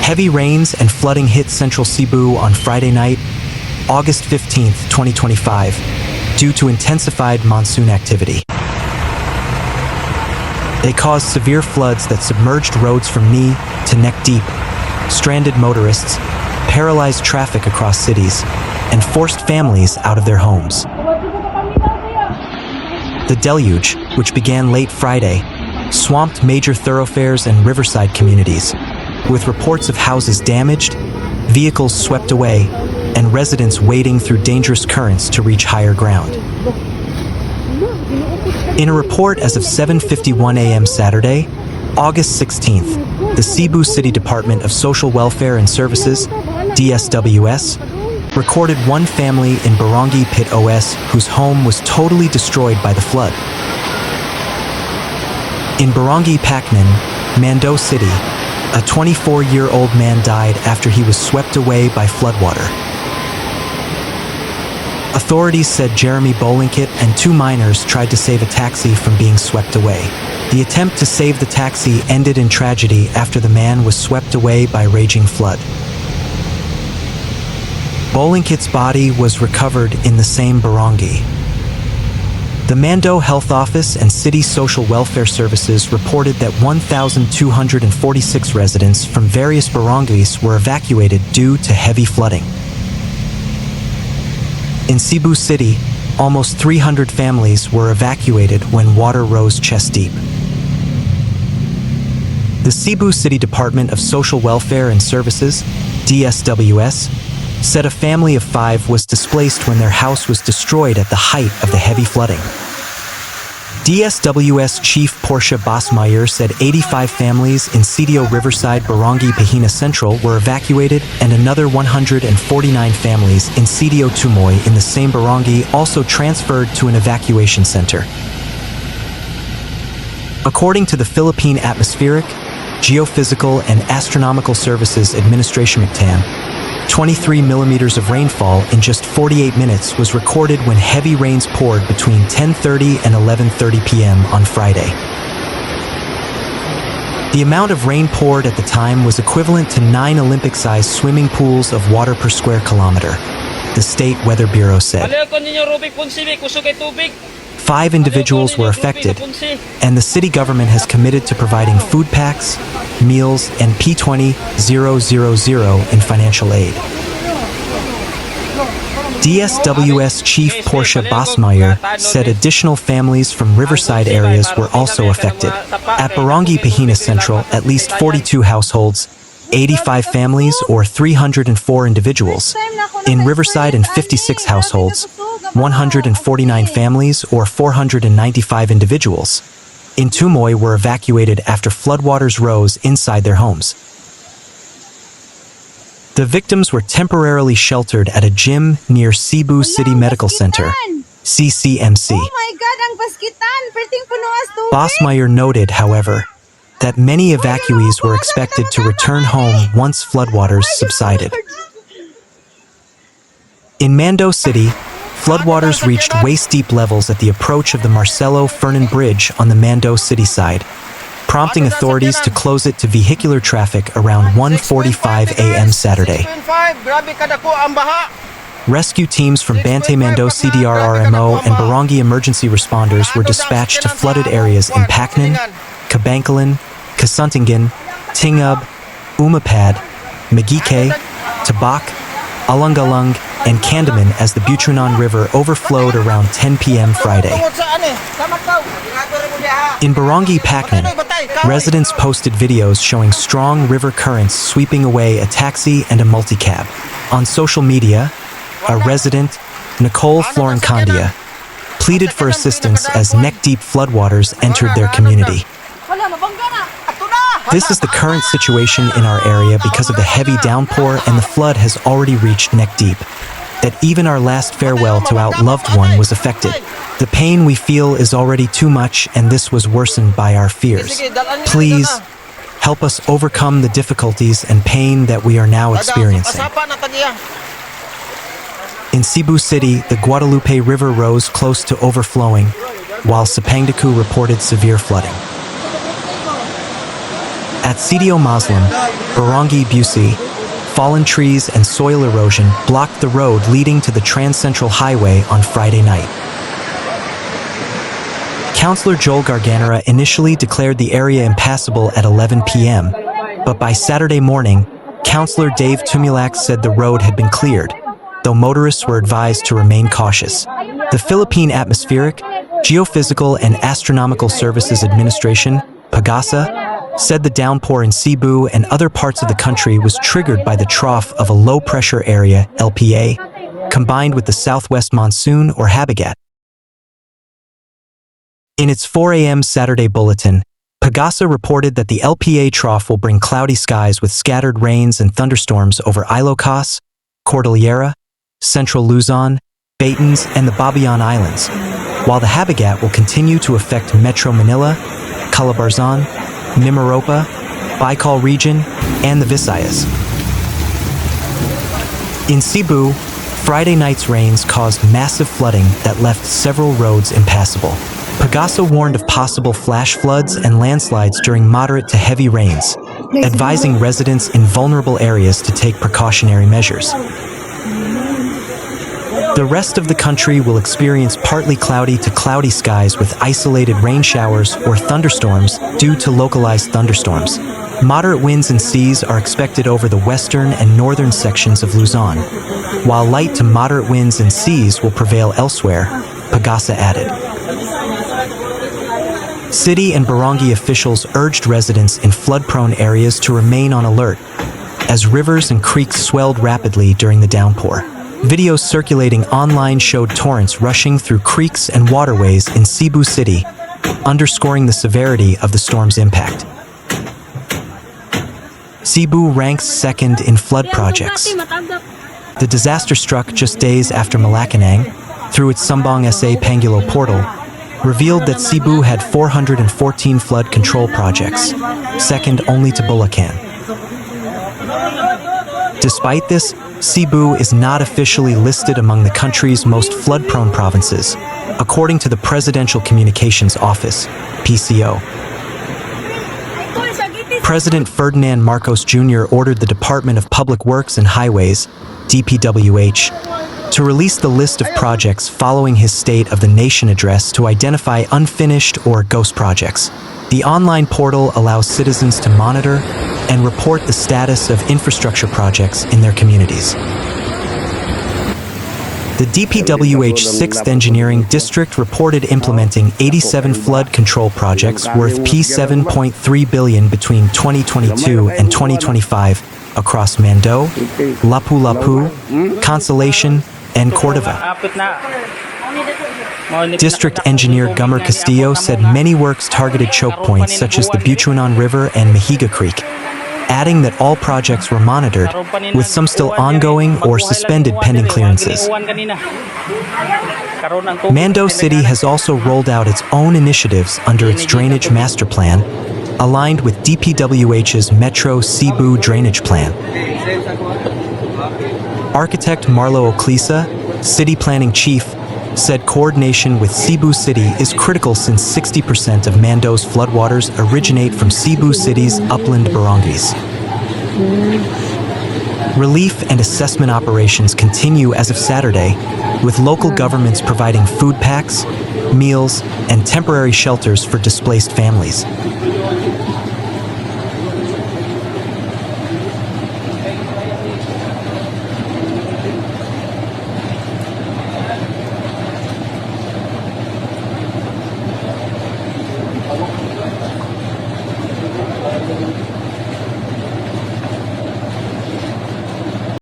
Heavy rains and flooding hit Central Cebu on Friday night, August 15, 2025, due to intensified monsoon activity. They caused severe floods that submerged roads from knee to neck deep, stranded motorists, paralyzed traffic across cities, and forced families out of their homes. The deluge, which began late Friday, swamped major thoroughfares and riverside communities, with reports of houses damaged, vehicles swept away, and residents wading through dangerous currents to reach higher ground. In a report as of 7:51 a.m. Saturday, August 16th, the Cebu City Department of Social Welfare and Services, DSWS, recorded one family in Barangay Paknaan whose home was totally destroyed by the flood. In Barangay Paknaan, Mandaue City, a 24-year-old man died after he was swept away by floodwater. Authorities said Jeremy Bolingket and two minors tried to save a taxi from being swept away. The attempt to save the taxi ended in tragedy after the man was swept away by raging flood. Bolingket's body was recovered in the same barangay. The Mandaue Health Office and City Social Welfare Services reported that 1,246 residents from various barangays were evacuated due to heavy flooding. In Cebu City, almost 300 families were evacuated when water rose chest deep. The Cebu City Department of Social Welfare and Services, DSWS, said a family of 5 was displaced when their house was destroyed at the height of the heavy flooding. DSWS Chief Portia Basmayer said 85 families in CDO Riverside Barangay Paknaan Central were evacuated and another 149 families in CDO Tumoy in the same barangay also transferred to an evacuation center. According to the Philippine Atmospheric, Geophysical and Astronomical Services Administration MCTAM, 23 millimeters of rainfall in just 48 minutes was recorded when heavy rains poured between 10:30 and 11:30 p.m. on Friday. The amount of rain poured at the time was equivalent to 9 Olympic-sized swimming pools of water per square kilometer, the State Weather Bureau said. 5 individuals were affected, and the city government has committed to providing food packs, meals, and P20,000 in financial aid. DSWS Chief Portia Basmayer said additional families from riverside areas were also affected. At Barangay Paknaan Central, at least 42 households, 85 families or 304 individuals. In Riverside and 56 households, 149 families or 495 individuals. In Tumoy were evacuated after floodwaters rose inside their homes. The victims were temporarily sheltered at a gym near Cebu City Medical Center, CCMC. Oh my God, ang baskitan! Perting puno as tubig! Basmayer noted, however, that many evacuees were expected to return home once floodwaters subsided. In Mandaue City, floodwaters reached waist-deep levels at the approach of the Marcelo Fernan Bridge on the Mandaue City side, prompting authorities to close it to vehicular traffic around 1:45 a.m. Saturday. Rescue teams from Bantay Mandaue CDRRMO and Barangay emergency responders were dispatched to flooded areas in Paknaan, Cabancalan, Kasuntingan, Tingub, Umapad, Magike, Tabak, Alungalung, and Candaman as the Butuanan River overflowed around 10 p.m. Friday. In Barangay Paknaan, residents posted videos showing strong river currents sweeping away a taxi and a multicab. On social media, a resident, Nicole Florencandia, pleaded for assistance as neck-deep floodwaters entered their community. This is the current situation in our area because of the heavy downpour, and the flood has already reached neck-deep. That even our last farewell to our loved one was affected. The pain we feel is already too much, and this was worsened by our fears. Please, help us overcome the difficulties and pain that we are now experiencing. In Cebu City, the Guadalupe River rose close to overflowing, while Sapangdacu reported severe flooding. At Sitio Muslim, Barangay Busi, fallen trees and soil erosion blocked the road leading to the Trans-Central Highway on Friday night. Councillor Joel Garganera initially declared the area impassable at 11 p.m., but by Saturday morning, Councillor Dave Tumulak said the road had been cleared, though motorists were advised to remain cautious. The Philippine Atmospheric, Geophysical and Astronomical Services Administration, PAGASA, said the downpour in Cebu and other parts of the country was triggered by the trough of a low-pressure area, LPA, combined with the southwest monsoon or habagat. In its 4 a.m. Saturday bulletin, PAGASA reported that the LPA trough will bring cloudy skies with scattered rains and thunderstorms over Ilocos, Cordillera, Central Luzon, Baton's, and the Babayan Islands, while the habagat will continue to affect Metro Manila, Calabarzon, Mimaropa, Baikal region, and the Visayas. In Cebu, Friday night's rains caused massive flooding that left several roads impassable. PAGASA warned of possible flash floods and landslides during moderate to heavy rains, advising residents in vulnerable areas to take precautionary measures. The rest of the country will experience partly cloudy to cloudy skies with isolated rain showers or thunderstorms due to localized thunderstorms. Moderate winds and seas are expected over the western and northern sections of Luzon, while light to moderate winds and seas will prevail elsewhere, PAGASA added. City and barangay officials urged residents in flood-prone areas to remain on alert, as rivers and creeks swelled rapidly during the downpour. Videos circulating online showed torrents rushing through creeks and waterways in Cebu City, underscoring the severity of the storm's impact. Cebu ranks second in flood projects. The disaster struck just days after Malacanang, through its Sumbong SA Panguilo portal, revealed that Cebu had 414 flood control projects, second only to Bulacan. Despite this, Cebu is not officially listed among the country's most flood-prone provinces, according to the Presidential Communications Office, PCO. President Ferdinand Marcos Jr. ordered the Department of Public Works and Highways, DPWH, to release the list of projects following his State of the Nation address to identify unfinished or ghost projects. The online portal allows citizens to monitor and report the status of infrastructure projects in their communities. The DPWH 6th Engineering District reported implementing 87 flood control projects worth P7.3 billion between 2022 and 2025 across Mandaue, Lapu-Lapu, Consolation, and Cordova. District Engineer Gomer Castillo said many works targeted choke points such as the Butuanan River and Mahiga Creek, adding that all projects were monitored, with some still ongoing or suspended pending clearances. Mandaue City has also rolled out its own initiatives under its Drainage Master Plan, aligned with DPWH's Metro Cebu Drainage Plan. Architect Marlo Oclisa, City Planning Chief, said coordination with Cebu City is critical since 60% of Mandaue's floodwaters originate from Cebu City's upland barangays. Relief and assessment operations continue as of Saturday, with local governments providing food packs, meals, and temporary shelters for displaced families.